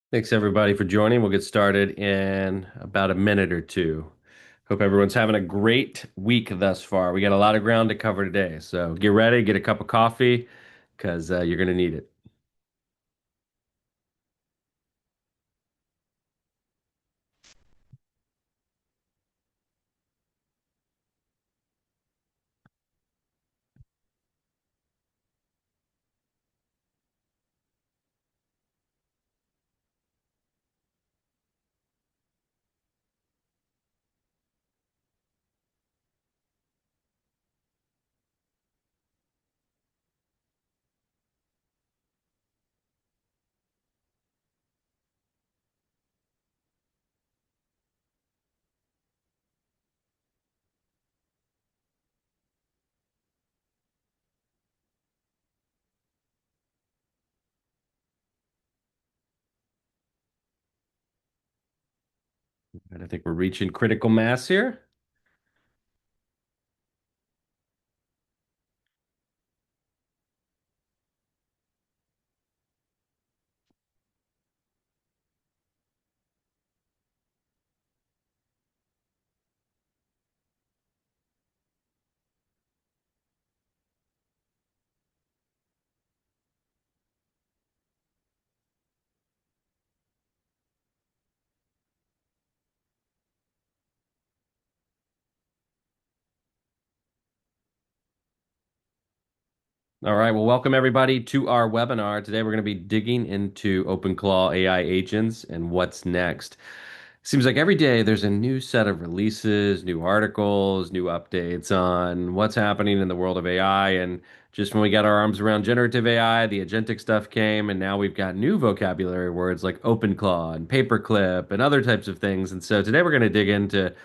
Thanks everybody for joining. We'll get started in about a minute or two. Hope everyone's having a great week thus far. We got a lot of ground to cover today, so get ready, get a cup of coffee, because you're going to need it. And I think we're reaching critical mass here. All right, well, welcome everybody to our webinar. Today we're going to be digging into OpenClaw AI agents and what's next. Seems like every day there's a new set of releases, new articles, new updates on what's happening in the world of AI. And just when we got our arms around generative AI, the agentic stuff came, and now we've got new vocabulary words like OpenClaw and paperclip and other types of things. And so today we're going to dig into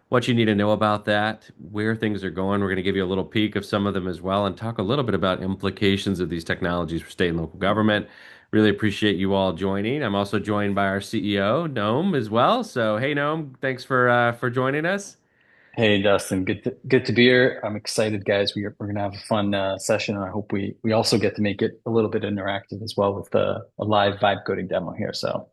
what you need to know about that, where things are going. We're going to give you a little peek of some of them as well and talk a little bit about implications of these technologies for state and local government. Really appreciate you all joining. I'm also joined by our CEO, Noam, as well. So, hey, Noam, thanks for joining us. Hey Dustin, good to be here. I'm excited, guys. We're gonna have a fun session, and I hope we also get to make it a little bit interactive as well with a live vibe coding demo here. So,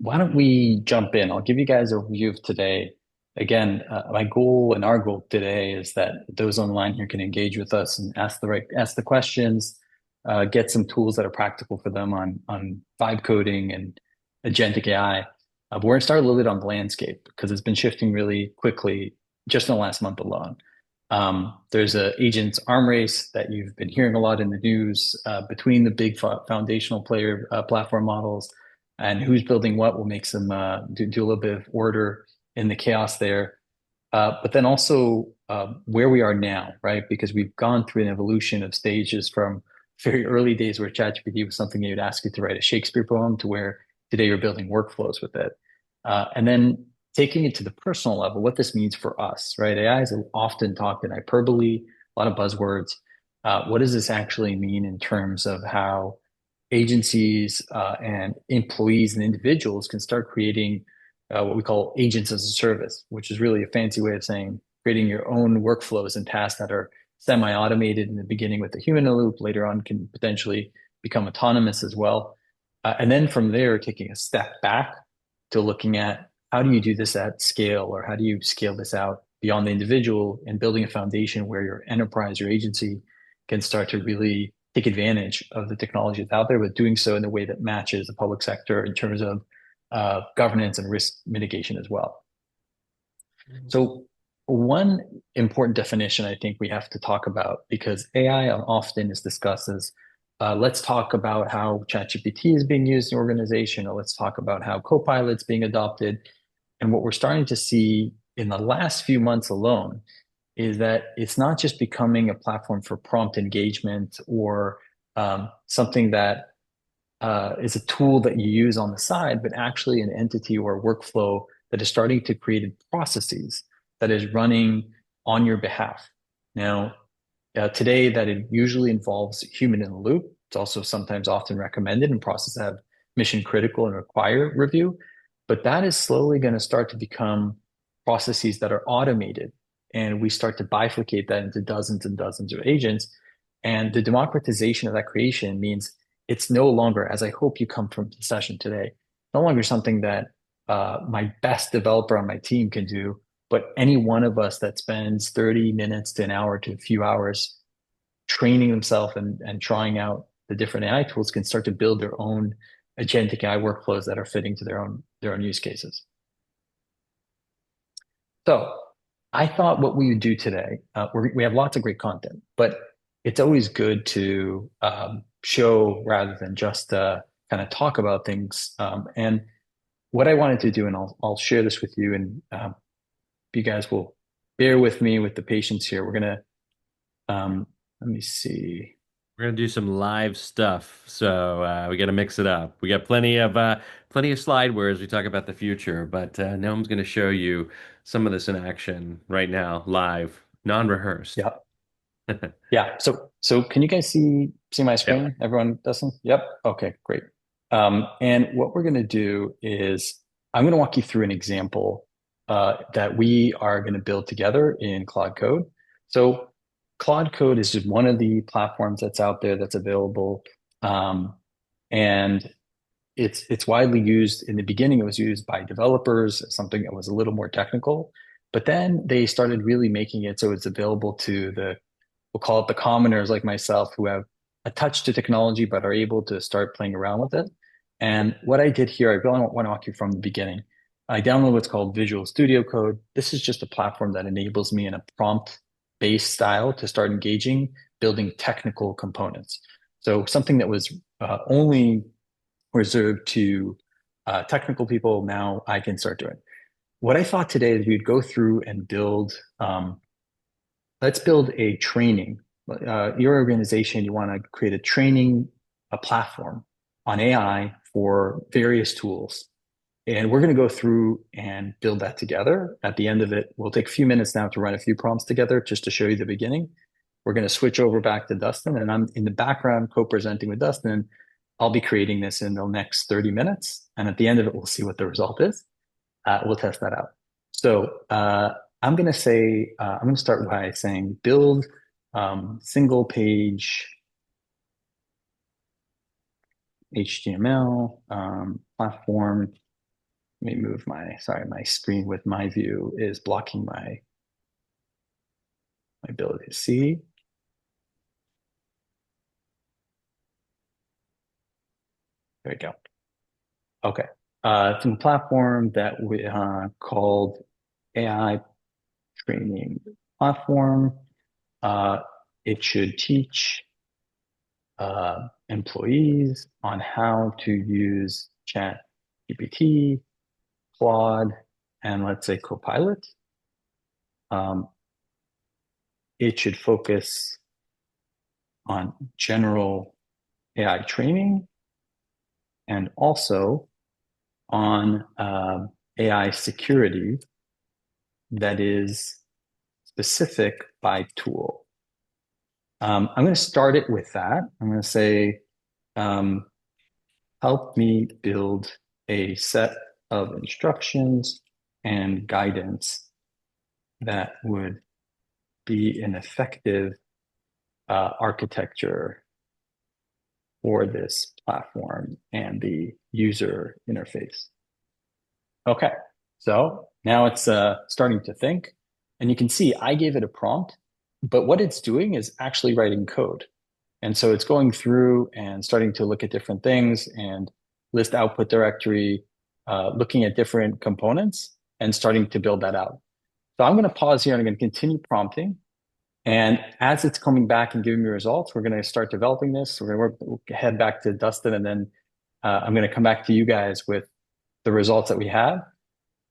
why don't we jump in? I'll give you guys a review of today. Again, my goal and our goal today is that those online here can engage with us and ask the questions, get some tools that are practical for them on vibe coding and agentic AI. But we're gonna start a little bit on the landscape because it's been shifting really quickly just in the last month alone. There's a agents arm race that you've been hearing a lot in the news between the big foundational player platform models and who's building what will make some do a little bit of order in the chaos there. But then also where we are now, right? Because we've gone through an evolution of stages from very early days where ChatGPT was something you'd ask you to write a Shakespeare poem to where today you're building workflows with it. And then taking it to the personal level, what this means for us, right? AI is often talked in hyperbole, a lot of buzzwords. What does this actually mean in terms of how agencies and employees and individuals can start creating what we call agents as a service, which is really a fancy way of saying creating your own workflows and tasks that are semi-automated in the beginning with the human in the loop, later on can potentially become autonomous as well. And then from there, taking a step back to looking at how do you do this at scale or how do you scale this out beyond the individual and building a foundation where your enterprise, your agency can start to really take advantage of the technology that's out there, but doing so in a way that matches the public sector in terms of governance and risk mitigation as well. So one important definition I think we have to talk about because AI often is discussed as let's talk about how ChatGPT is being used in organization, or let's talk about how Copilot's being adopted. And what we're starting to see in the last few months alone is that it's not just becoming a platform for prompt engagement or something that is a tool that you use on the side, but actually an entity or a workflow that is starting to create processes that is running on your behalf. Now, today, that it usually involves human in the loop. It's also sometimes often recommended in processes that have mission critical and require review. But that is slowly going to start to become processes that are automated. And we start to bifurcate that into dozens and dozens of agents. And the democratization of that creation means it's no longer, as I hope you come from the session today, no longer something that my best developer on my team can do, but any one of us that spends 30 minutes to an hour to a few hours training themselves and trying out the different AI tools can start to build their own agentic AI workflows that are fitting to their own use cases. So I thought what we would do today, we have lots of great content, but it's always good to show rather than just kind of talk about things. And what I wanted to do, and I'll share this with you, and you guys will bear with me with the patience here. We're gonna let me see. We're gonna do some live stuff, so we got to mix it up. We got plenty of slideware as we talk about the future, but Noam's gonna show you some of this in action right now, live, non-rehearsed. Yeah, yeah. So can you guys see my Yep. screen? Everyone doesn't? Yep. Okay, great. And what we're going to do is I'm going to walk you through an example that we are going to build together in Claude Code. So Claude Code is just one of the platforms that's out there that's available. And it's widely used. In the beginning, it was used by developers, something that was a little more technical. But then they started really making it so it's available to we'll call it the commoners like myself who have a touch to technology but are able to start playing around with it. And what I did here, I really want to walk you from the beginning. I downloaded what's called Visual Studio Code. This is just a platform that enables me in a prompt-based style to start engaging, building technical components. So something that was only reserved to technical people, now I can start doing. What I thought today is we'd go through and let's build a training. Your organization, you want to create a training, a platform on AI for various tools. And we're going to go through and build that together. At the end of it, we'll take a few minutes now to run a few prompts together just to show you the beginning. We're going to switch over back to Dustin, and I'm in the background co-presenting with Dustin. I'll be creating this in the next 30 minutes. And at the end of it, we'll see what the result is. We'll test that out. So I'm going to start by saying build single page HTML platform. Let me move my screen with my view is blocking my ability to see. There we go. Okay. It's a platform that we called AI training platform. Uh, it should teach employees on how to use Chat GPT, Claude, and let's say Copilot. Um, it should focus on general AI training and also on AI security that is specific by tool. I'm going to start it with that. I'm going to say, um, help me build a set of instructions and guidance that would be an effective architecture for this platform and the user interface. Okay, so now it's starting to think, and you can see I gave it a prompt, but what it's doing is actually writing code. And so it's going through and starting to look at different things and list output directory, looking at different components and starting to build that out. So I'm going to pause here and I'm going to continue prompting. And as it's coming back and giving me results, we're going to start developing this. We're going to head back to Dustin, and then I'm going to come back to you guys with the results that we have.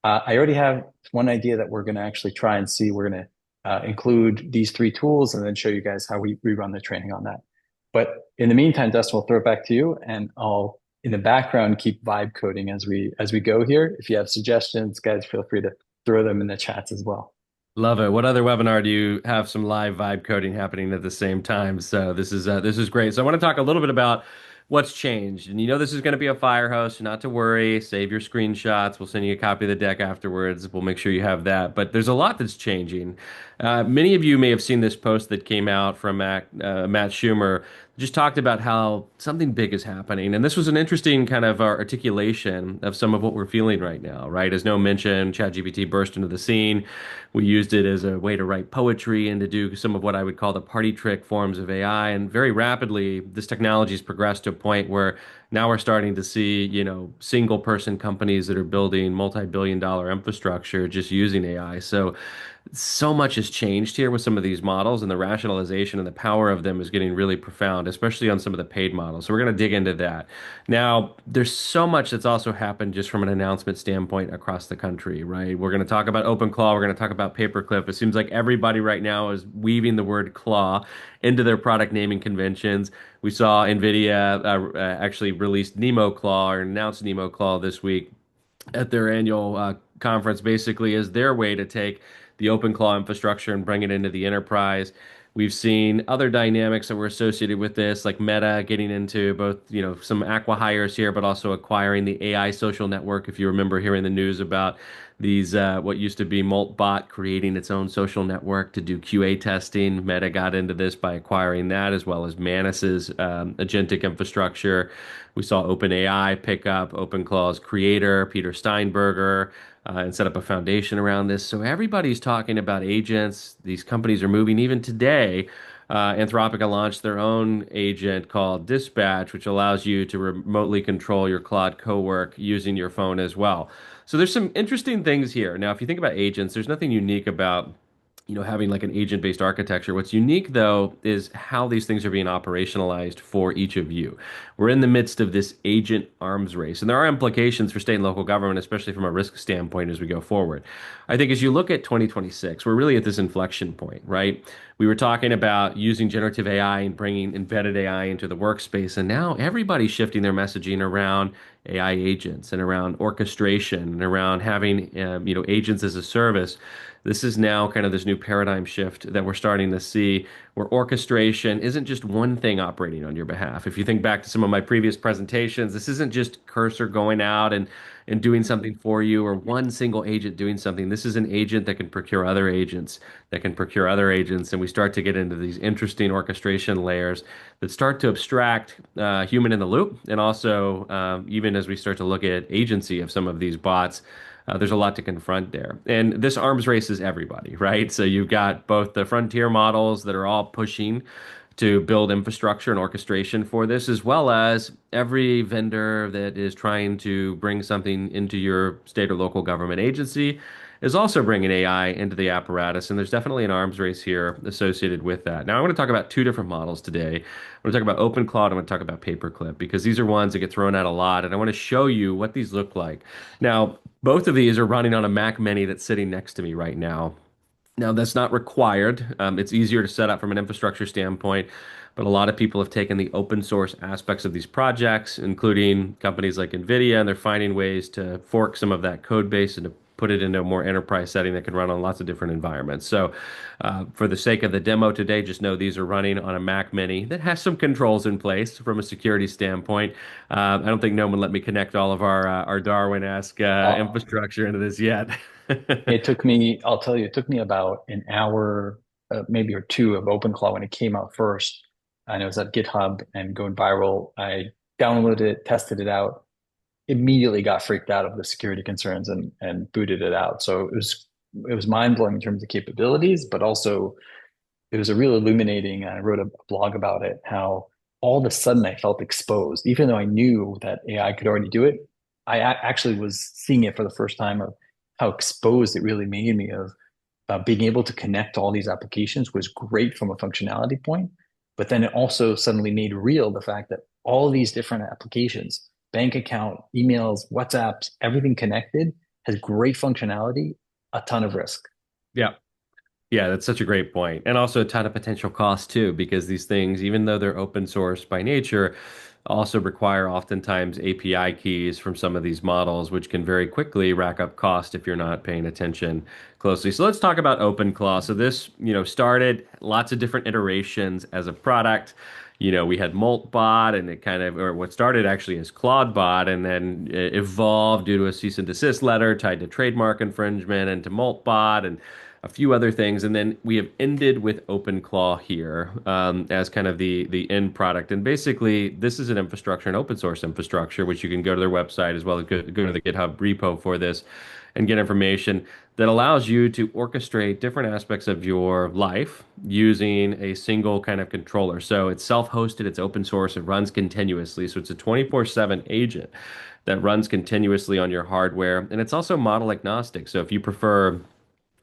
I already have one idea that we're going to actually try and see. We're going to include these three tools and then show you guys how we run the training on that. But in the meantime, Dustin, we'll throw it back to you, and I'll in the background keep vibe coding as we go here. If you have suggestions, guys, feel free to throw them in the chats as well. Love it. What other webinar do you have some live vibe coding happening at the same time? So this is great. So I want to talk a little bit about what's changed. And you know this is going to be a fire hose, so not to worry. Save your screenshots. We'll send you a copy of the deck afterwards. We'll make sure you have that. But there's a lot that's changing. Many of you may have seen this post that came out from Matt Schumer. Just talked about how something big is happening. And this was an interesting kind of articulation of some of what we're feeling right now, right? As Noam mentioned, ChatGPT burst into the scene. We used it as a way to write poetry and to do some of what I would call the party trick forms of AI. And very rapidly, this technology has progressed to a point where now we're starting to see, single person companies that are building multi-billion dollar infrastructure just using AI. So much has changed here with some of these models, and the rationalization and the power of them is getting really profound, especially on some of the paid models. So we're going to dig into that. Now, there's so much that's also happened just from an announcement standpoint across the country, right? We're going to talk about OpenClaw, we're going to talk about Paperclip. It seems like everybody right now is weaving the word claw into their product naming conventions. We saw NVIDIA actually released Nemo Claw or announced Nemo Claw this week at their annual conference, basically as their way to take the OpenClaw infrastructure and bring it into the enterprise. We've seen other dynamics that were associated with this, like Meta getting into both, some acqui-hires here, but also acquiring the AI social network. If you remember hearing the news about these, what used to be Moltbot creating its own social network to do QA testing. Meta got into this by acquiring that, as well as Manus's Agentic infrastructure. We saw OpenAI pick up OpenClaw's creator, Peter Steinberger, and set up a foundation around this. So everybody's talking about agents. These companies are moving. Even today, Anthropic launched their own agent called Dispatch, which allows you to remotely control your Claude cowork using your phone as well. So there's some interesting things here. Now, if you think about agents, there's nothing unique about having like an agent-based architecture. What's unique though is how these things are being operationalized for each of you. We're in the midst of this agent arms race, and there are implications for state and local government, especially from a risk standpoint as we go forward. I think as you look at 2026, we're really at this inflection point, right? We were talking about using generative AI and bringing embedded AI into the workspace, and now everybody's shifting their messaging around AI agents and around orchestration and around having agents as a service. This is now kind of this new paradigm shift that we're starting to see where orchestration isn't just one thing operating on your behalf. If you think back to some of my previous presentations, this isn't just cursor going out and doing something for you or one single agent doing something. This is an agent that can procure other agents, that can procure other agents. And we start to get into these interesting orchestration layers that start to abstract human in the loop. And also, even as we start to look at agency of some of these bots, there's a lot to confront there. And this arms race is everybody, right? So you've got both the frontier models that are all pushing to build infrastructure and orchestration for this, as well as every vendor that is trying to bring something into your state or local government agency is also bringing AI into the apparatus. And there's definitely an arms race here associated with that. Now, I want to talk about two different models today. I want to talk about OpenCloud. I want to talk about Paperclip because these are ones that get thrown out a lot. And I want to show you what these look like. Now, both of these are running on a Mac Mini that's sitting next to me right now. Now, that's not required. It's easier to set up from an infrastructure standpoint, but a lot of people have taken the open source aspects of these projects, including companies like NVIDIA, and they're finding ways to fork some of that code base and to put it into a more enterprise setting that can run on lots of different environments. So, for the sake of the demo today, just know these are running on a Mac Mini that has some controls in place from a security standpoint. I don't think no one let me connect all of our Darwin-esque Uh, infrastructure into this yet. it took me, I'll tell you, it took me about an hour, maybe or two of OpenClaw when it came out first. And it was at GitHub and going viral. I downloaded it, tested it out, immediately got freaked out of the security concerns and booted it out. So it was mind blowing in terms of capabilities, but also it was a real illuminating. I wrote a blog about it, how all of a sudden I felt exposed, even though I knew that AI could already do it. Actually was seeing it for the first time of how exposed it really made me of being able to connect all these applications was great from a functionality point, but then it also suddenly made real the fact that all these different applications, bank account, emails, WhatsApps, everything connected has great functionality, a ton of risk. Yeah. Yeah, that's such a great point. And also a ton of potential cost too, because these things, even though they're open source by nature, also require oftentimes API keys from some of these models, which can very quickly rack up cost if you're not paying attention closely. So let's talk about OpenClaw. So this, started lots of different iterations as a product. We had Moltbot, and it kind of, or what started actually as Claudebot, and then it evolved due to a cease and desist letter tied to trademark infringement and to Moltbot and a few other things, and then we have ended with OpenClaw here as kind of the end product. And basically, this is an infrastructure, an open source infrastructure, which you can go to their website as well as go to the GitHub repo for this and get information that allows you to orchestrate different aspects of your life using a single kind of controller. So it's self-hosted, it's open source, it runs continuously. So it's a 24/7 agent that runs continuously on your hardware. And it's also model agnostic. So if you prefer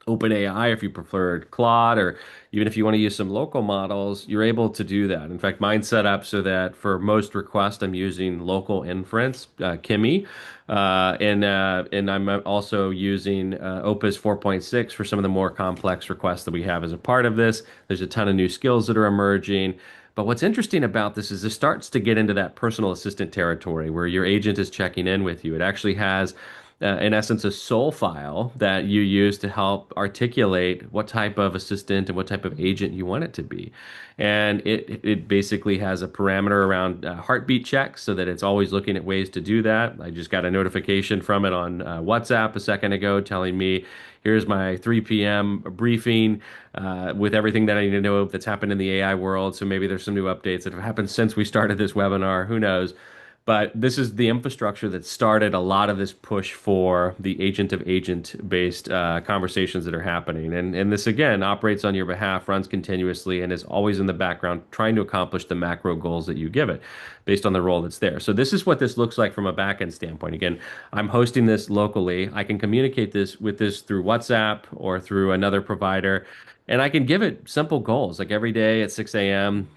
OpenAI, if you prefer Claude, or even if you want to use some local models, you're able to do that. In fact, mine's set up so that for most requests, I'm using local inference, Kimi, and I'm also using Opus 4.6 for some of the more complex requests that we have as a part of this. There's a ton of new skills that are emerging. But what's interesting about this is this starts to get into that personal assistant territory where your agent is checking in with you. It actually has in essence, a soul file that you use to help articulate what type of assistant and what type of agent you want it to be. And it basically has a parameter around heartbeat checks so that it's always looking at ways to do that. I just got a notification from it on WhatsApp a second ago telling me, here's my 3 p.m. briefing with everything that I need to know that's happened in the AI world. So maybe there's some new updates that have happened since we started this webinar. Who knows? But this is the infrastructure that started a lot of this push for the agent of agent based conversations that are happening. And this, again, operates on your behalf, runs continuously, and is always in the background trying to accomplish the macro goals that you give it based on the role that's there. So, this is what this looks like from a backend standpoint. Again, I'm hosting this locally. I can communicate this through WhatsApp or through another provider. And I can give it simple goals like every day at 6 a.m.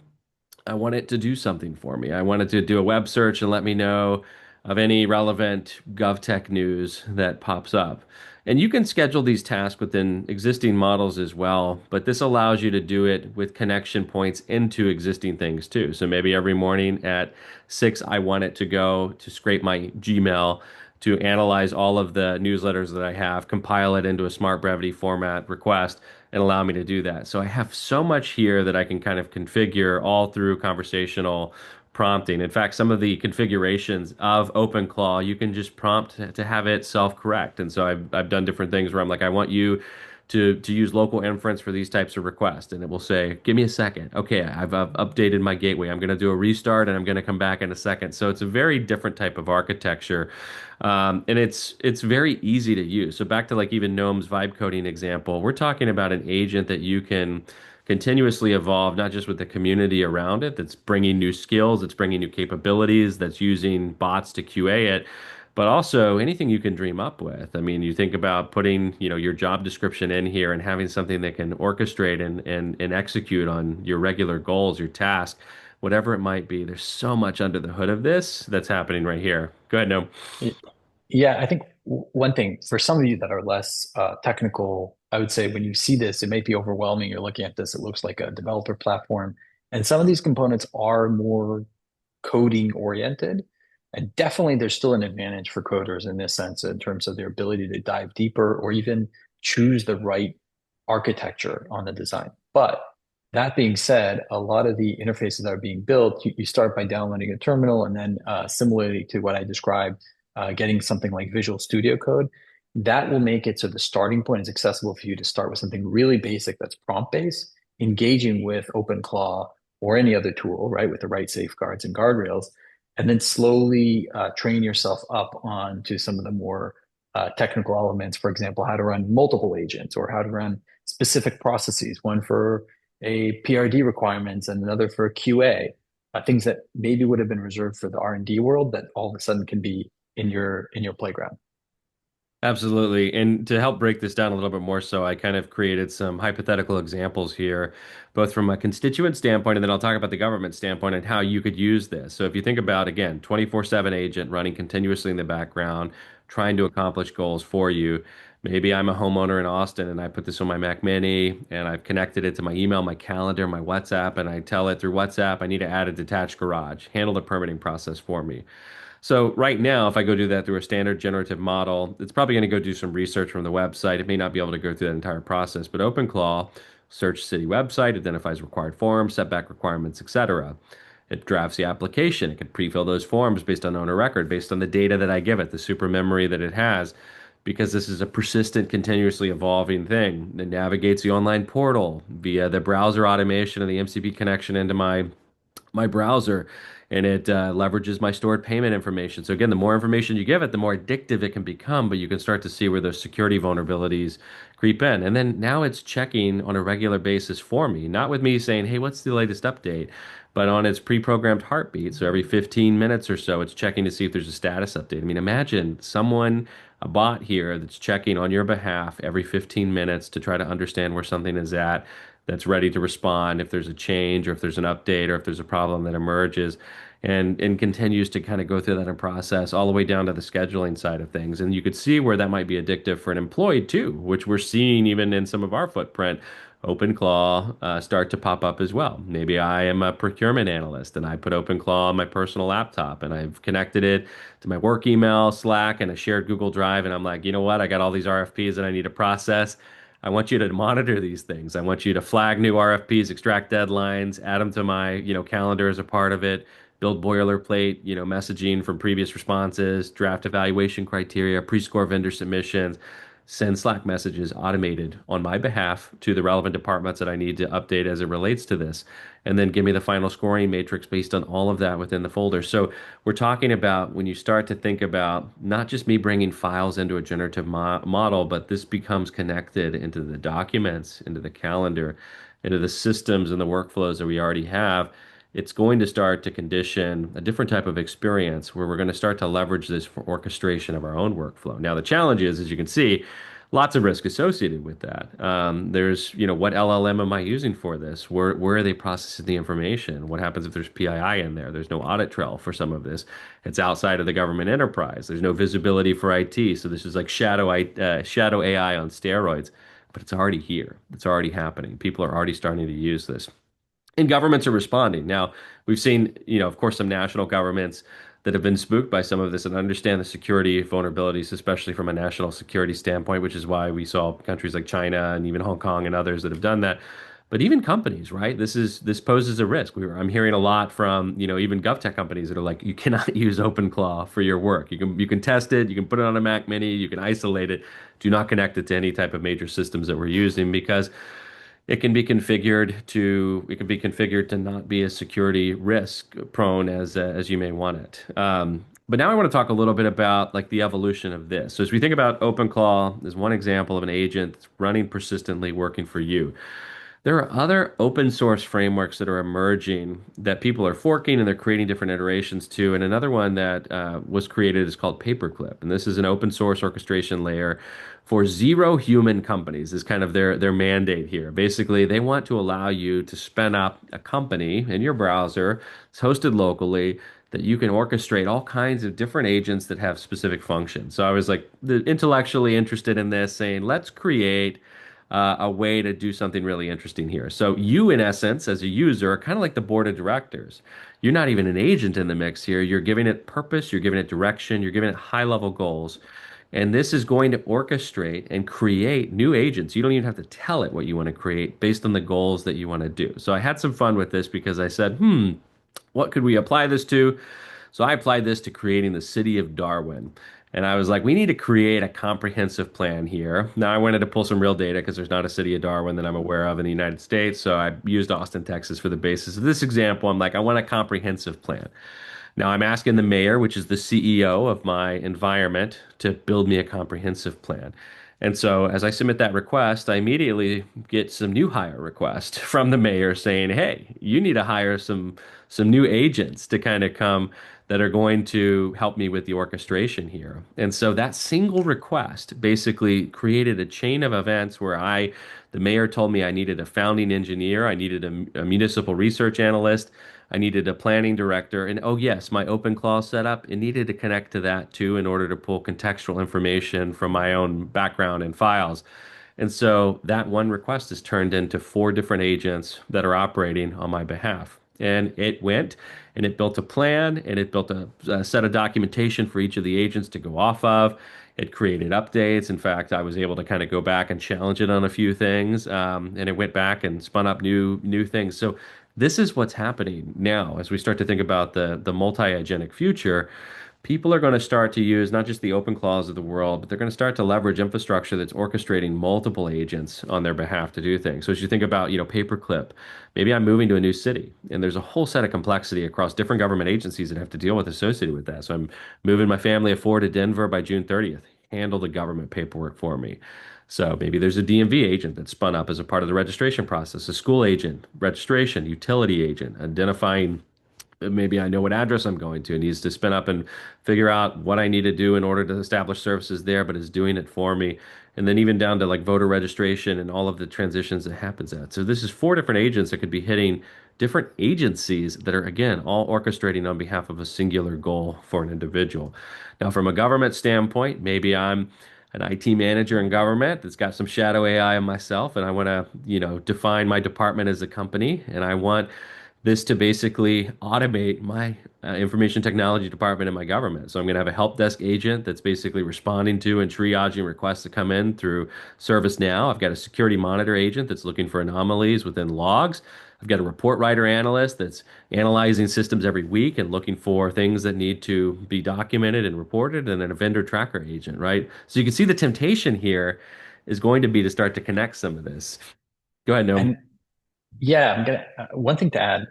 I want it to do something for me. I want it to do a web search and let me know of any relevant GovTech news that pops up. And you can schedule these tasks within existing models as well, but this allows you to do it with connection points into existing things too. So maybe every morning at 6, I want it to go to scrape my Gmail to analyze all of the newsletters that I have, compile it into a smart brevity format request, and allow me to do that. So I have so much here that I can kind of configure all through conversational prompting. In fact, some of the configurations of OpenClaw, you can just prompt to have it self-correct. And so I've done different things where I'm like, I want you to use local inference for these types of requests. And it will say, give me a second. Okay, I've updated my gateway. I'm going to do a restart and I'm going to come back in a second. So it's a very different type of architecture. And it's very easy to use. So back to like even Gnome's vibe coding example, we're talking about an agent that you can continuously evolve, not just with the community around it, that's bringing new skills, that's bringing new capabilities, that's using bots to QA it, but also anything you can dream up with. I mean, you think about putting, your job description in here and having something that can orchestrate and execute on your regular goals, your task, whatever it might be. There's so much under the hood of this that's happening right here. Go ahead, no. Yeah, I think one thing for some of you that are less technical, I would say when you see this, it might be overwhelming. You're looking at this, it looks like a developer platform. And some of these components are more coding oriented. And definitely there's still an advantage for coders in this sense in terms of their ability to dive deeper or even choose the right architecture on the design. But that being said, a lot of the interfaces that are being built, you start by downloading a terminal and then similarly to what I described, getting something like Visual Studio Code. That will make it so the starting point is accessible for you to start with something really basic that's prompt based, engaging with OpenClaw or any other tool, right, with the right safeguards and guardrails, and then slowly train yourself up onto some of the more technical elements. For example, how to run multiple agents or how to run specific processes, one for a PRD requirements and another for QA, things that maybe would have been reserved for the R&D world that all of a sudden can be in your playground. Absolutely. And to help break this down a little bit more so, I kind of created some hypothetical examples here, both from a constituent standpoint, and then I'll talk about the government standpoint and how you could use this. So if you think about, again, 24/7 agent running continuously in the background, trying to accomplish goals for you, Maybe I'm a homeowner in Austin and I put this on my Mac Mini and I've connected it to my email, my calendar, my WhatsApp, and I tell it through WhatsApp I need to add a detached garage, handle the permitting process for me. So right now, if I go do that through a standard generative model, it's probably going to go do some research from the website. It may not be able to go through that entire process, but OpenClaw, search city website, identifies required forms, setback requirements, etc. It drafts the application. It can pre-fill those forms based on owner record, based on the data that I give it, the super memory that it has, because this is a persistent, continuously evolving thing. It navigates the online portal via the browser automation and the MCP connection into my browser, and it leverages my stored payment information. So again, the more information you give it, the more addictive it can become, but you can start to see where those security vulnerabilities creep in. And then now it's checking on a regular basis for me, not with me saying, hey, what's the latest update? But on its pre-programmed heartbeat. So every 15 minutes or so, it's checking to see if there's a status update. I mean, imagine someone, a bot here that's checking on your behalf every 15 minutes to try to understand where something is at, that's ready to respond if there's a change or if there's an update or if there's a problem that emerges, and continues to kind of go through that process all the way down to the scheduling side of things. And you could see where that might be addictive for an employee too, which we're seeing even in some of our footprint. OpenClaw start to pop up as well. Maybe I am a procurement analyst and I put OpenClaw on my personal laptop and I've connected it to my work email, Slack, and a shared Google Drive. And I'm like, you know what? I got all these RFPs that I need to process. I want you to monitor these things. I want you to flag new RFPs, extract deadlines, add them to my, calendar as a part of it, build boilerplate, messaging from previous responses, draft evaluation criteria, pre-score vendor submissions, send Slack messages automated on my behalf to the relevant departments that I need to update as it relates to this. And then give me the final scoring matrix based on all of that within the folder. So we're talking about when you start to think about not just me bringing files into a generative model, but this becomes connected into the documents, into the calendar, into the systems and the workflows that we already have. It's going to start to condition a different type of experience where we're going to start to leverage this for orchestration of our own workflow. Now, the challenge is, as you can see, lots of risk associated with that. There's, what LLM am I using for this? Where are they processing the information? What happens if there's PII in there? There's no audit trail for some of this. It's outside of the government enterprise. There's no visibility for IT. So this is like shadow AI on steroids, but it's already here. It's already happening. People are already starting to use this. And governments are responding. Now, we've seen, of course, some national governments that have been spooked by some of this and understand the security vulnerabilities, especially from a national security standpoint, which is why we saw countries like China and even Hong Kong and others that have done that. But even companies, right? This poses a risk. I'm hearing a lot from, even GovTech companies that are like, you cannot use OpenClaw for your work. You can test it, you can put it on a Mac Mini, you can isolate it. Do not connect it to any type of major systems that we're using because it can be configured to not be as security risk prone as you may want it. But now I want to talk a little bit about like the evolution of this. So as we think about OpenClaw as one example of an agent that's running persistently working for you, there are other open source frameworks that are emerging that people are forking and they're creating different iterations to. And another one that was created is called Paperclip. And this is an open source orchestration layer for zero human companies, is kind of their mandate here. Basically, they want to allow you to spin up a company in your browser. It's hosted locally that you can orchestrate all kinds of different agents that have specific functions. So I was like intellectually interested in this, saying, let's create a way to do something really interesting here. So you, in essence, as a user, are kind of like the board of directors. You're not even an agent in the mix here. You're giving it purpose, you're giving it direction, you're giving it high-level goals. And this is going to orchestrate and create new agents. You don't even have to tell it what you want to create based on the goals that you want to do. So I had some fun with this because I said, what could we apply this to? So I applied this to creating the city of Darwin. And I was like, we need to create a comprehensive plan here. Now, I wanted to pull some real data because there's not a city of Darwin that I'm aware of in the United States. So I used Austin, Texas for the basis of this example. I'm like, I want a comprehensive plan. Now, I'm asking the mayor, which is the CEO of my environment, to build me a comprehensive plan. And so as I submit that request, I immediately get some new hire request from the mayor saying, "Hey, you need to hire some new agents to kind of come that are going to help me with the orchestration here." And so that single request basically created a chain of events where The mayor told me I needed a founding engineer, I needed a municipal research analyst, I needed a planning director, and oh yes, my OpenClaw setup, it needed to connect to that too in order to pull contextual information from my own background and files. And so that one request is turned into four different agents that are operating on my behalf. And it went and it built a plan and it built a set of documentation for each of the agents to go off of. It created updates. In fact, I was able to kind of go back and challenge it on a few things, and it went back and spun up new things. So this is what's happening now as we start to think about the multi-agentic future. People are going to start to use not just the open clause of the world, but they're going to start to leverage infrastructure that's orchestrating multiple agents on their behalf to do things. So as you think about, paperclip, maybe I'm moving to a new city and there's a whole set of complexity across different government agencies that have to deal with associated with that. So I'm moving my family of four to Denver by June 30th. Handle the government paperwork for me. So maybe there's a DMV agent that's spun up as a part of the registration process, a school agent, registration, utility agent, identifying maybe I know what address I'm going to. It needs to spin up and figure out what I need to do in order to establish services there, but is doing it for me. And then even down to like voter registration and all of the transitions that happens at. So this is four different agents that could be hitting different agencies that are again all orchestrating on behalf of a singular goal for an individual. Now, from a government standpoint, maybe I'm an IT manager in government that's got some shadow AI in myself, and I want to, define my department as a company, and I want this to basically automate my information technology department in my government. So I'm going to have a help desk agent that's basically responding to and triaging requests that come in through ServiceNow. I've got a security monitor agent that's looking for anomalies within logs. I've got a report writer analyst that's analyzing systems every week and looking for things that need to be documented and reported, and then a vendor tracker agent, right? So you can see the temptation here is going to be to start to connect some of this. Go ahead, Noam. And yeah, I'm gonna one thing to add.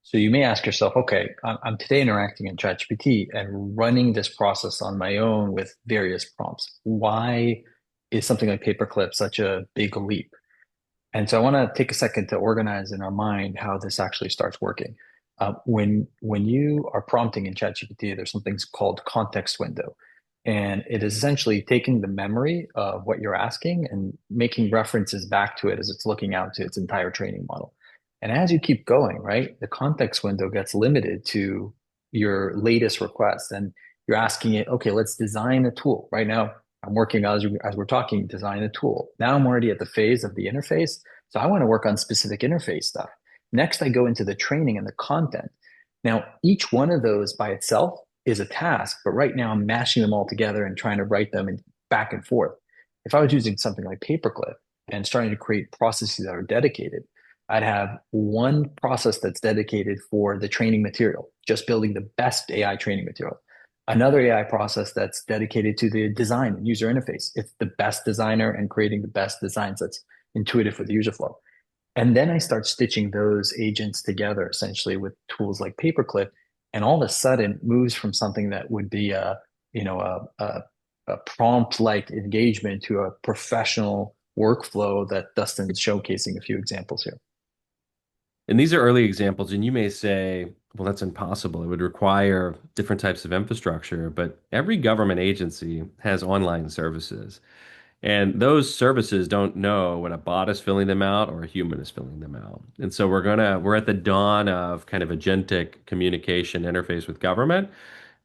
So you may ask yourself, okay, I'm today interacting in ChatGPT and running this process on my own with various prompts. Why is something like paperclip such a big leap? And so I want to take a second to organize in our mind how this actually starts working. When you are prompting in ChatGPT, there's something called context window, and it is essentially taking the memory of what you're asking and making references back to it as it's looking out to its entire training model. And as you keep going, right, the context window gets limited to your latest request, and you're asking it, okay, let's design a tool. Right now, I'm working as we're talking, design a tool. Now I'm already at the phase of the interface. So I want to work on specific interface stuff. Next, I go into the training and the content. Now, each one of those by itself is a task, but right now I'm mashing them all together and trying to write them in back and forth. If I was using something like Paperclip and starting to create processes that are dedicated, I'd have one process that's dedicated for the training material, just building the best AI training material. Another AI process that's dedicated to the design and user interface. It's the best designer and creating the best designs that's intuitive for the user flow. And then I start stitching those agents together essentially with tools like Paperclip, and all of a sudden moves from something that would be a prompt like engagement to a professional workflow that Dustin's showcasing a few examples here. And these are early examples, and you may say, well, that's impossible. It would require different types of infrastructure, but every government agency has online services. And those services don't know when a bot is filling them out or a human is filling them out. And so we're at the dawn of kind of agentic communication interface with government,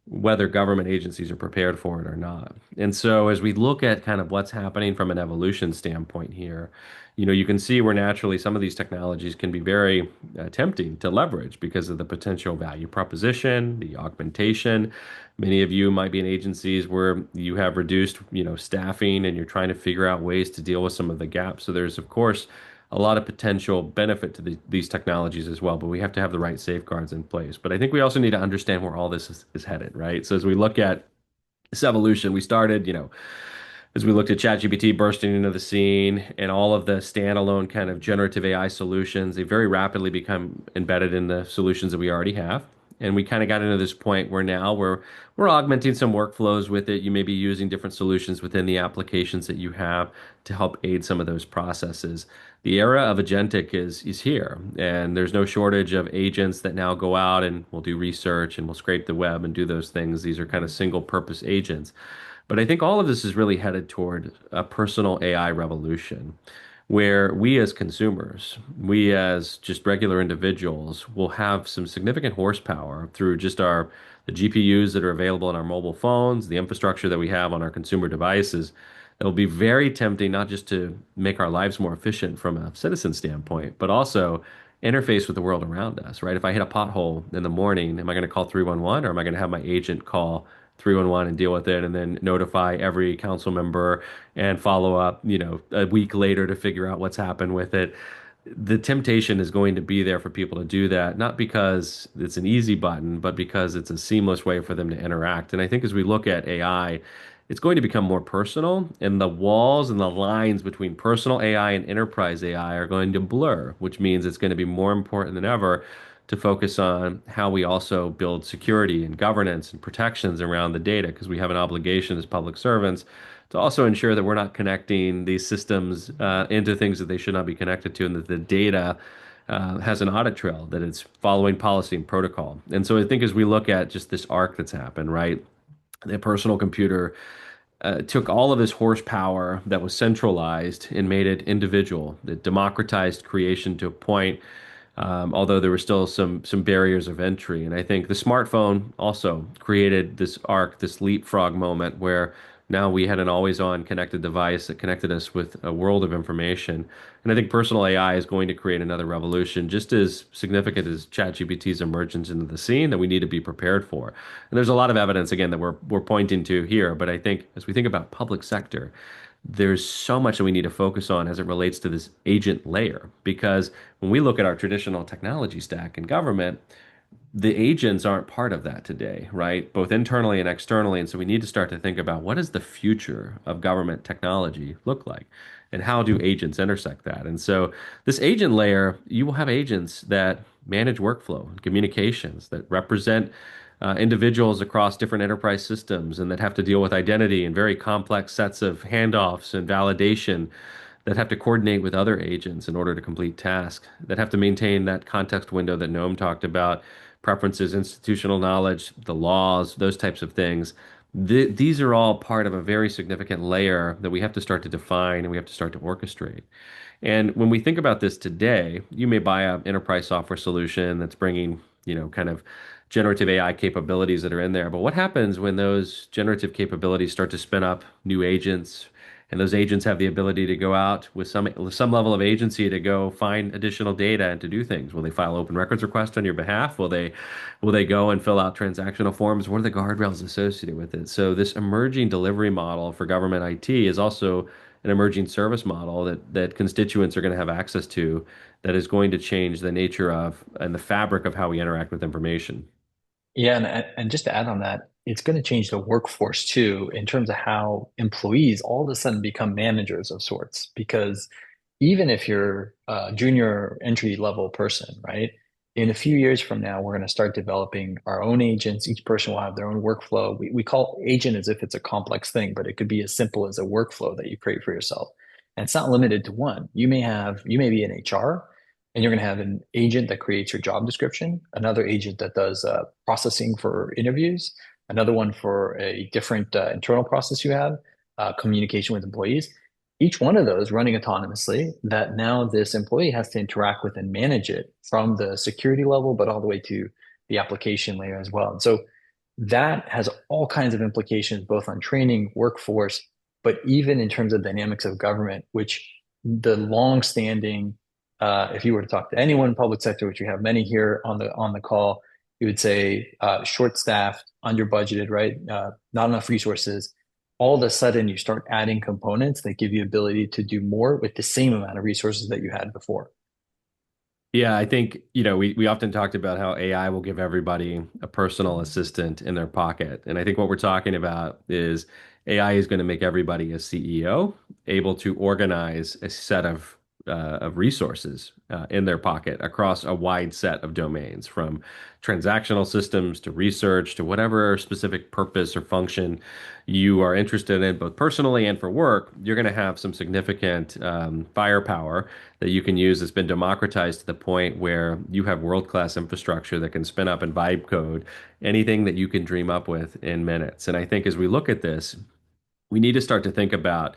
whether government agencies are prepared for it or not. And so as we look at kind of what's happening from an evolution standpoint here, you can see where naturally some of these technologies can be very tempting to leverage because of the potential value proposition, the augmentation. Many of you might be in agencies where you have reduced, staffing and you're trying to figure out ways to deal with some of the gaps. So there's, of course, a lot of potential benefit to these technologies as well, but we have to have the right safeguards in place. But I think we also need to understand where all this is headed, right? So as we look at this evolution, we started, as we looked at ChatGPT bursting into the scene and all of the standalone kind of generative AI solutions, they very rapidly become embedded in the solutions that we already have. And we kind of got into this point where now we're augmenting some workflows with it. You may be using different solutions within the applications that you have to help aid some of those processes. The era of agentic is here, and there's no shortage of agents that now go out and will do research and will scrape the web and do those things. These are kind of single purpose agents. But I think all of this is really headed toward a personal AI revolution where we as consumers, we as just regular individuals will have some significant horsepower through just our the GPUs that are available in our mobile phones, the infrastructure that we have on our consumer devices. It'll be very tempting not just to make our lives more efficient from a citizen standpoint, but also interface with the world around us, right? If I hit a pothole in the morning, am I going to call 311 or am I going to have my agent call 311 and deal with it and then notify every council member and follow up, a week later to figure out what's happened with it? The temptation is going to be there for people to do that, not because it's an easy button, but because it's a seamless way for them to interact. And I think as we look at AI, it's going to become more personal, and the walls and the lines between personal AI and enterprise AI are going to blur, which means it's going to be more important than ever to focus on how we also build security and governance and protections around the data, because we have an obligation as public servants to also ensure that we're not connecting these systems into things that they should not be connected to, and that the data has an audit trail, that it's following policy and protocol. And so I think as we look at just this arc that's happened, right? The personal computer took all of this horsepower that was centralized and made it individual. It democratized creation to a point, although there were still some barriers of entry. And I think the smartphone also created this arc, this leapfrog moment where now we had an always-on connected device that connected us with a world of information. And I think personal AI is going to create another revolution, just as significant as ChatGPT's emergence into the scene, that we need to be prepared for. And there's a lot of evidence, again, that we're pointing to here. But I think as we think about public sector, there's so much that we need to focus on as it relates to this agent layer. Because when we look at our traditional technology stack in government, the agents aren't part of that today, right? Both internally and externally. And so we need to start to think about what does the future of government technology look like? And how do agents intersect that? And so this agent layer, you will have agents that manage workflow and communications, that represent individuals across different enterprise systems, and that have to deal with identity and very complex sets of handoffs and validation, that have to coordinate with other agents in order to complete tasks, that have to maintain that context window that Noam talked about, preferences, institutional knowledge, the laws, those types of things. These are all part of a very significant layer that we have to start to define and we have to start to orchestrate. And when we think about this today, you may buy an enterprise software solution that's bringing, kind of generative AI capabilities that are in there. But what happens when those generative capabilities start to spin up new agents, and those agents have the ability to go out with some level of agency to go find additional data and to do things? Will they file open records requests on your behalf? Will they go and fill out transactional forms? What are the guardrails associated with it? So this emerging delivery model for government IT is also an emerging service model that constituents are going to have access to, that is going to change the nature of and the fabric of how we interact with information. Yeah, and just to add on that, it's going to change the workforce too, in terms of how employees all of a sudden become managers of sorts. Because even if you're a junior entry level person, right? In a few years from now, we're going to start developing our own agents. Each person will have their own workflow. We call agent as if it's a complex thing, but it could be as simple as a workflow that you create for yourself. And it's not limited to one. You may be in HR, and you're going to have an agent that creates your job description, another agent that does processing for interviews, another one for a different internal process you have, communication with employees. Each one of those running autonomously, that now this employee has to interact with and manage it from the security level, but all the way to the application layer as well. And so that has all kinds of implications, both on training, workforce, but even in terms of dynamics of government, which the long-standing, if you were to talk to anyone in public sector, which you have many here on the call, you would say short-staffed, under-budgeted, right? Not enough resources. All of a sudden, you start adding components that give you ability to do more with the same amount of resources that you had before. Yeah, I think, we often talked about how AI will give everybody a personal assistant in their pocket. And I think what we're talking about is AI is going to make everybody a CEO, able to organize a set of resources in their pocket across a wide set of domains, from transactional systems to research to whatever specific purpose or function you are interested in, both personally and for work. You're going to have some significant firepower that you can use, that's been democratized to the point where you have world-class infrastructure that can spin up and vibe code anything that you can dream up with in minutes. And I think as we look at this, we need to start to think about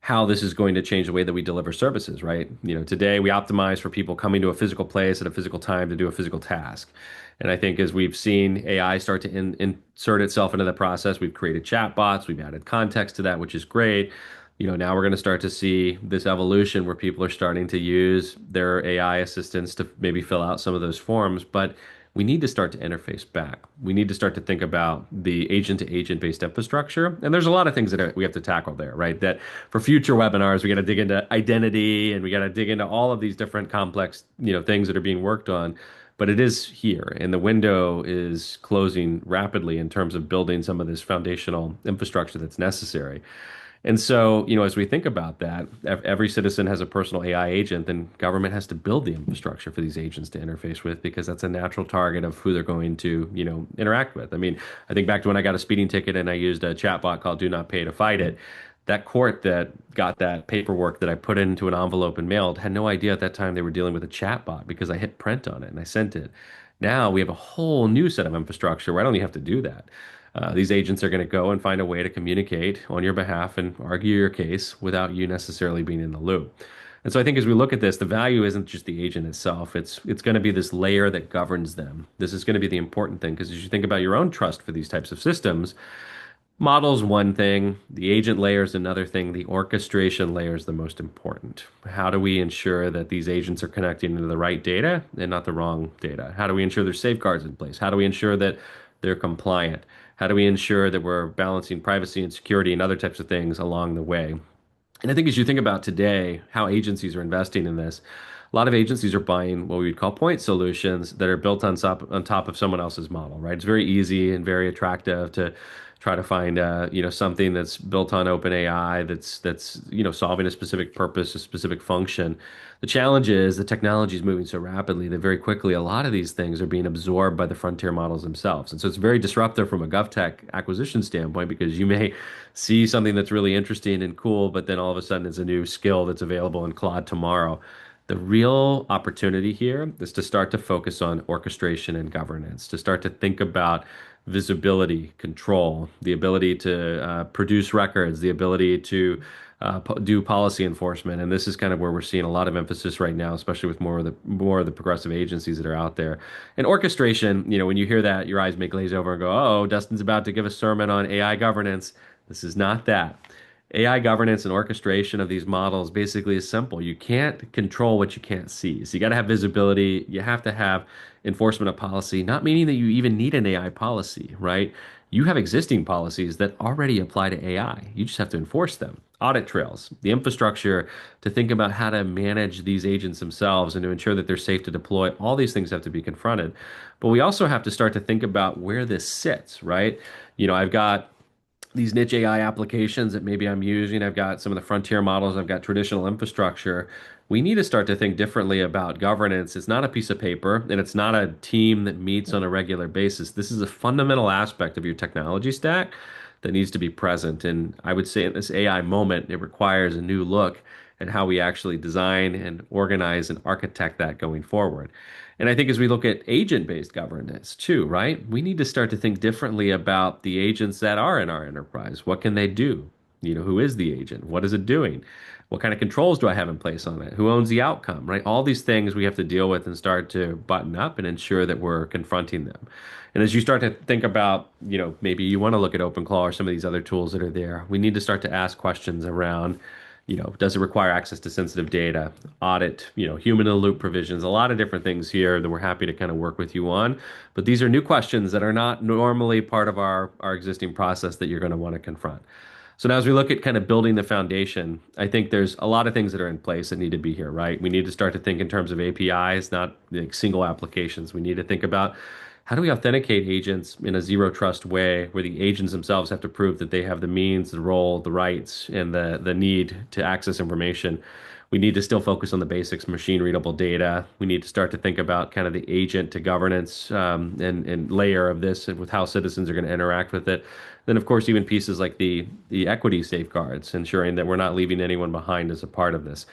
how this is going to change the way that we deliver services, right? Today we optimize for people coming to a physical place at a physical time to do a physical task. And I think as we've seen AI start to insert itself into the process, we've created chatbots, we've added context to that, which is great. Now we're going to start to see this evolution where people are starting to use their AI assistants to maybe fill out some of those forms, but we need to start to interface back. We need to start to think about the agent to agent based infrastructure. And there's a lot of things that we have to tackle there, right? That for future webinars, we got to dig into identity and we got to dig into all of these different complex, things that are being worked on. But it is here, and the window is closing rapidly in terms of building some of this foundational infrastructure that's necessary. And so, as we think about that, every citizen has a personal AI agent, then government has to build the infrastructure for these agents to interface with because that's a natural target of who they're going to, interact with. I mean, I think back to when I got a speeding ticket and I used a chatbot called Do Not Pay to fight it. That court that got that paperwork that I put into an envelope and mailed had no idea at that time they were dealing with a chatbot because I hit print on it and I sent it. Now we have a whole new set of infrastructure where I don't even have to do that. These agents are going to go and find a way to communicate on your behalf and argue your case without you necessarily being in the loop. And so I think as we look at this, the value isn't just the agent itself. It's going to be this layer that governs them. This is going to be the important thing because as you think about your own trust for these types of systems, model's one thing, the agent layer is another thing, the orchestration layer is the most important. How do we ensure that these agents are connecting to the right data and not the wrong data? How do we ensure there's safeguards in place? How do we ensure that they're compliant? How do we ensure that we're balancing privacy and security and other types of things along the way? And I think as you think about today, how agencies are investing in this, a lot of agencies are buying what we would call point solutions that are built on top of someone else's model, right? It's very easy and very attractive to try to find something that's built on OpenAI that's solving a specific purpose, a specific function. The challenge is the technology is moving so rapidly that very quickly a lot of these things are being absorbed by the frontier models themselves. And so it's very disruptive from a GovTech acquisition standpoint because you may see something that's really interesting and cool, but then all of a sudden it's a new skill that's available in Claude tomorrow. The real opportunity here is to start to focus on orchestration and governance, to start to think about visibility, control, the ability to produce records, the ability to do policy enforcement. And this is kind of where we're seeing a lot of emphasis right now, especially with more of the progressive agencies that are out there. And orchestration, when you hear that, your eyes may glaze over and go, "Oh, Dustin's about to give a sermon on AI governance." This is not that. AI governance and orchestration of these models basically is simple. You can't control what you can't see. So you got to have visibility. You have to have enforcement of policy, not meaning that you even need an AI policy, right? You have existing policies that already apply to AI. You just have to enforce them. Audit trails, the infrastructure to think about how to manage these agents themselves and to ensure that they're safe to deploy. All these things have to be confronted. But we also have to start to think about where this sits, right? I've got these niche AI applications that maybe I'm using. I've got some of the frontier models. I've got traditional infrastructure. We need to start to think differently about governance. It's not a piece of paper and it's not a team that meets on a regular basis. This is a fundamental aspect of your technology stack that needs to be present. And I would say in this AI moment, it requires a new look at how we actually design and organize and architect that going forward. And I think as we look at agent-based governance too, right? We need to start to think differently about the agents that are in our enterprise. What can they do? Who is the agent? What is it doing? What kind of controls do I have in place on it? Who owns the outcome, right? All these things we have to deal with and start to button up and ensure that we're confronting them. And as you start to think about, maybe you want to look at OpenClaw or some of these other tools that are there, we need to start to ask questions around does it require access to sensitive data, audit, human in the loop provisions, a lot of different things here that we're happy to kind of work with you on. But these are new questions that are not normally part of our existing process that you're going to want to confront. So now as we look at kind of building the foundation, I think there's a lot of things that are in place that need to be here, right? We need to start to think in terms of APIs, not like single applications. We need to think about how do we authenticate agents in a zero trust way where the agents themselves have to prove that they have the means, the role, the rights, and the need to access information. We need to still focus on the basics, machine readable data. We need to start to think about kind of the agent to governance and layer of this with how citizens are going to interact with it. Then, of course, even pieces like the equity safeguards, ensuring that we're not leaving anyone behind as a part of this.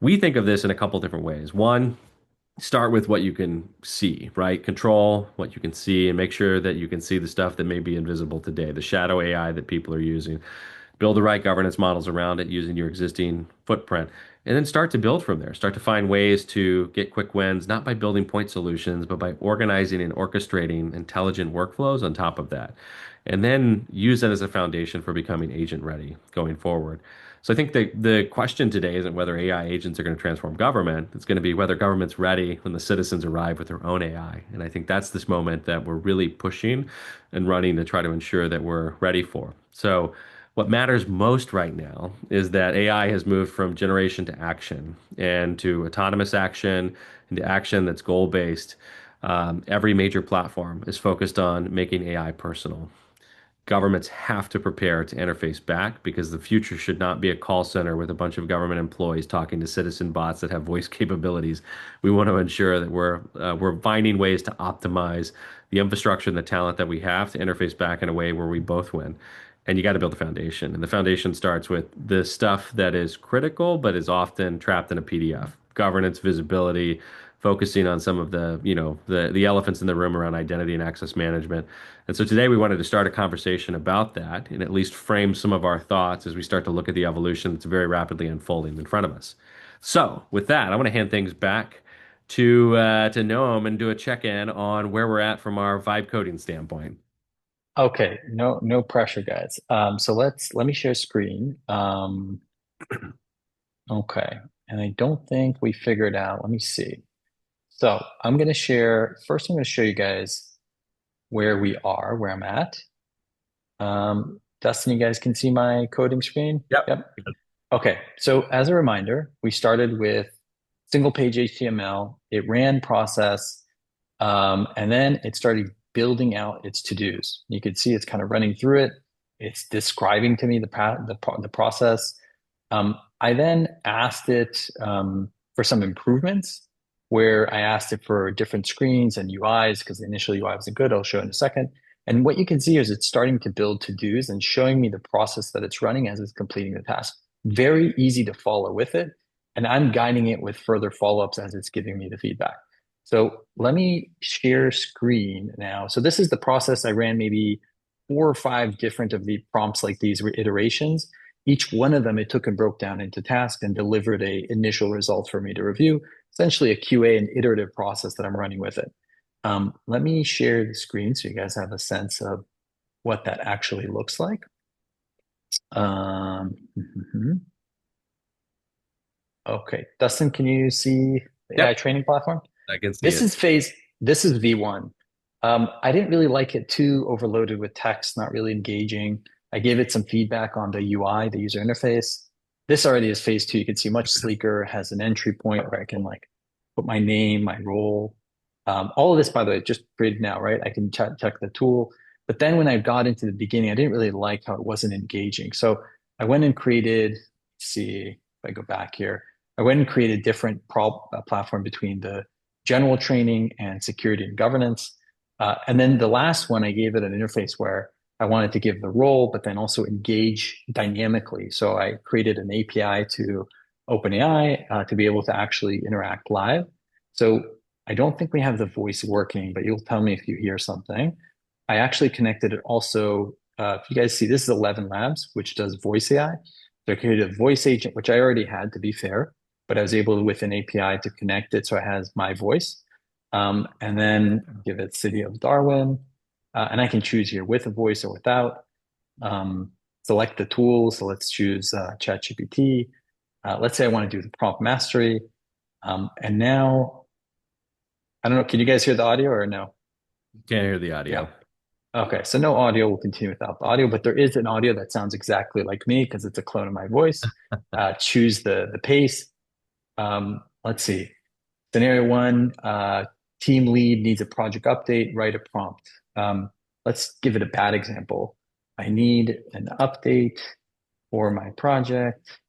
We think of this in a couple different ways. One, start with what you can see, right? Control what you can see and make sure that you can see the stuff that may be invisible today, the shadow AI that people are using. build the right governance models around it using your existing footprint, and then start to build from there. Start to find ways to get quick wins, not by building point solutions, but by organizing and orchestrating intelligent workflows on top of that. And then use that as a foundation for becoming agent ready going forward. So I think the question today isn't whether AI agents are going to transform government. It's going to be whether government's ready when the citizens arrive with their own AI. And I think that's this moment that we're really pushing and running to try to ensure that we're ready for. So what matters most right now is that AI has moved from generation to action and to autonomous action and to action that's goal-based. Every major platform is focused on making AI personal. Governments have to prepare to interface back because the future should not be a call center with a bunch of government employees talking to citizen bots that have voice capabilities. We want to ensure that we're finding ways to optimize the infrastructure and the talent that we have to interface back in a way where we both win. And you got to build a foundation. And the foundation starts with the stuff that is critical, but is often trapped in a PDF. Governance, visibility, focusing on some of the elephants in the room around identity and access management. And so today we wanted to start a conversation about that and at least frame some of our thoughts as we start to look at the evolution that's very rapidly unfolding in front of us. So with that, I want to hand things back to Noam and do a check-in on where we're at from our vibe coding standpoint. Okay, no pressure, guys. So let me share screen. Okay, and I don't think we figured out. Let me see. So I'm gonna share first. I'm gonna show you guys where we are, where I'm at. Dustin, you guys can see my coding screen? Yep. Yep. Okay, so as a reminder, we started with single page HTML. It ran process, and then it started building out its to-dos. You can see it's kind of running through it. It's describing to me the process. I then asked it for some improvements, where I asked it for different screens and UIs because the initial UI wasn't good. I'll show in a second. And what you can see is it's starting to build to-dos and showing me the process that it's running as it's completing the task. Very easy to follow with it. And I'm guiding it with further follow-ups as it's giving me the feedback. So let me share screen now. So this is the process. I ran maybe 4 or 5 different of the prompts like these iterations. Each one of them, it took and broke down into tasks and delivered a initial result for me to review, essentially a QA and iterative process that I'm running with it. Let me share the screen so you guys have a sense of what that actually looks like. Mhm. Okay, Dustin, can you see the AI Yep. training platform? I can see This it. is this is V1. I didn't really like it too overloaded with text, not really engaging. I gave it some feedback on the UI, the user interface. This already is phase 2. You can see much sleeker, has an entry point where I can like put my name, my role. All of this, by the way, just created now, right? I can check the tool. But then when I got into the beginning, I didn't really like how it wasn't engaging. So I went and created, let's see if I go back here. I went and created different platform between the general training and security and governance. And then the last one, I gave it an interface where I wanted to give the role, but then also engage dynamically. So I created an API to OpenAI to be able to actually interact live. So I don't think we have the voice working, but you'll tell me if you hear something. I actually connected it also. If you guys see, this is 11 Labs, which does voice AI. So I created a voice agent, which I already had, to be fair, but I was able to, with an API, to connect it so it has my voice. And then give it City of Darwin. And I can choose here with a voice or without. Select the tool. So let's choose ChatGPT. Let's say I want to do the prompt mastery. And now, I don't know, can you guys hear the audio or no? Can't hear the Yeah. audio. Okay, so no audio. We'll continue without the audio, but there is an audio that sounds exactly like me because it's a clone of my voice. Choose the pace. Let's see. Scenario 1, team lead needs a project update, write a prompt. Let's give it a bad example. I need an update for my project,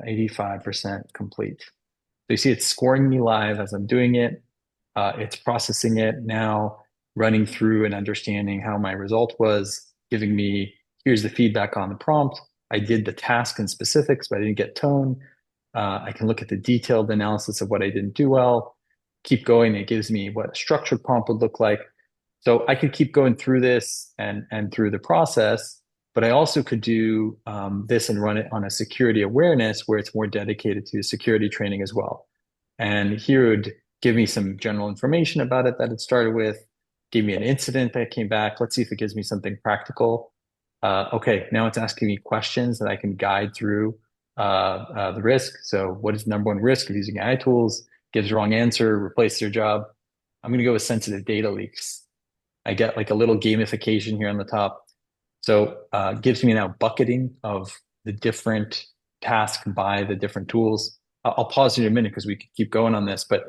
85% complete. So you see it's scoring me live as I'm doing it. It's processing it now, running through and understanding how my result was, giving me, here's the feedback on the prompt. I did the task in specifics, but I didn't get tone. I can look at the detailed analysis of what I didn't do well, keep going. It gives me what a structured prompt would look like. So I could keep going through this and through the process. but I also could do this and run it on a security awareness where it's more dedicated to security training as well. And here it would give me some general information about it that it started with, give me an incident that came back. Let's see if it gives me something practical. Okay, now it's asking me questions that I can guide through the risk. So, what is the number one risk of using AI tools? Gives the wrong answer, replace their job. I'm going to go with sensitive data leaks. I get like a little gamification here on the top. So gives me now bucketing of the different tasks by the different tools. I'll pause in a minute because we could keep going on this, but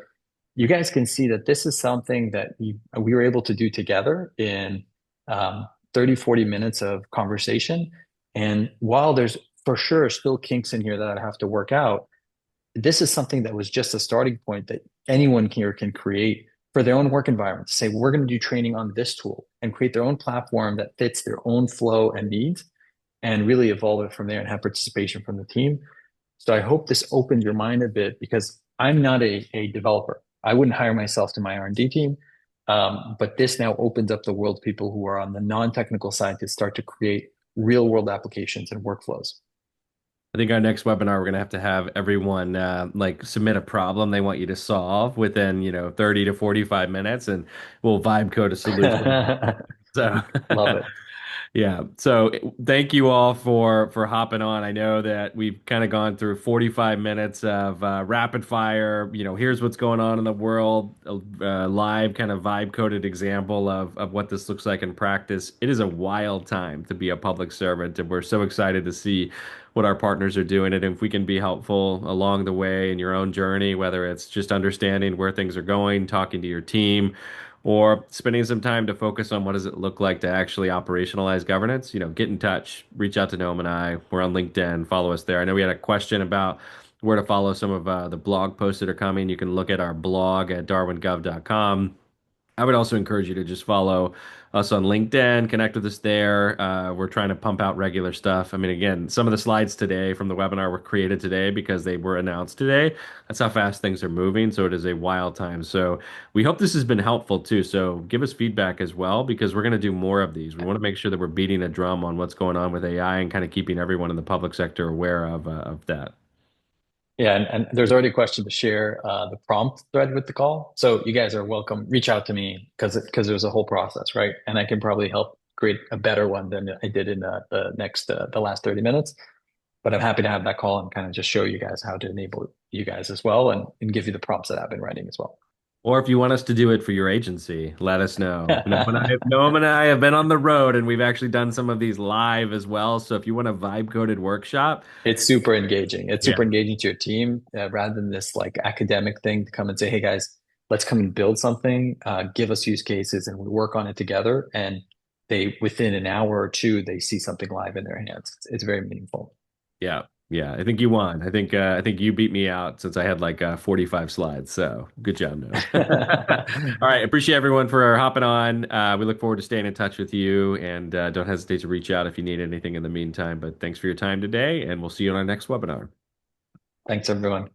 you guys can see that this is something that we were able to do together in 30, 40 minutes of conversation. And while there's for sure still kinks in here that I have to work out, this is something that was just a starting point that anyone here can create for their own work environment to say, we're going to do training on this tool and create their own platform that fits their own flow and needs and really evolve it from there and have participation from the team. So I hope this opened your mind a bit because I'm not a developer. I wouldn't hire myself to my R&D team. But this now opens up the world to people who are on the non-technical side to start to create real world applications and workflows. I think our next webinar, we're going to have everyone like submit a problem they want you to solve within, 30 to 45 minutes, and we'll vibe code a solution. So Love it. yeah. So thank you all for hopping on. I know that we've kind of gone through 45 minutes of rapid fire, here's what's going on in the world, live kind of vibe coded example of what this looks like in practice. It is a wild time to be a public servant, and we're so excited to see what our partners are doing, and if we can be helpful along the way in your own journey, whether it's just understanding where things are going, talking to your team, or spending some time to focus on what does it look like to actually operationalize governance, get in touch, reach out to Noam and I. We're on LinkedIn, follow us there. I know we had a question about where to follow some of the blog posts that are coming. You can look at our blog at darwingov.com. I would also encourage you to just follow us on LinkedIn, connect with us there. We're trying to pump out regular stuff. I mean, again, some of the slides today from the webinar were created today because they were announced today. That's how fast things are moving. So it is a wild time. So we hope this has been helpful too. So give us feedback as well because we're going to do more of these. We want to make sure that we're beating a drum on what's going on with AI and kind of keeping everyone in the public sector aware of that. Yeah, and there's already a question to share the prompt thread with the call. So you guys are welcome. Reach out to me because there's a whole process, right? And I can probably help create a better one than I did in the last 30 minutes. But I'm happy to have that call and kind of just show you guys how to enable you guys as well and give you the prompts that I've been writing as well. Or if you want us to do it for your agency, let us know. Noam and I have been on the road and we've actually done some of these live as well. So if you want a vibe coded workshop, It's super engaging. It's yeah, super engaging to your team rather than this like academic thing to come and say, hey guys, let's come and build something, give us use cases and we work on it together. And they, within an hour or two, they see something live in their hands. It's very meaningful. yeah, yeah. I think you won. I think you beat me out since I had like 45 slides. So good job, Noam. All right, appreciate everyone for hopping on. We look forward to staying in touch with you, and don't hesitate to reach out if you need anything in the meantime. But thanks for your time today, and we'll see you on our next webinar. Thanks, everyone.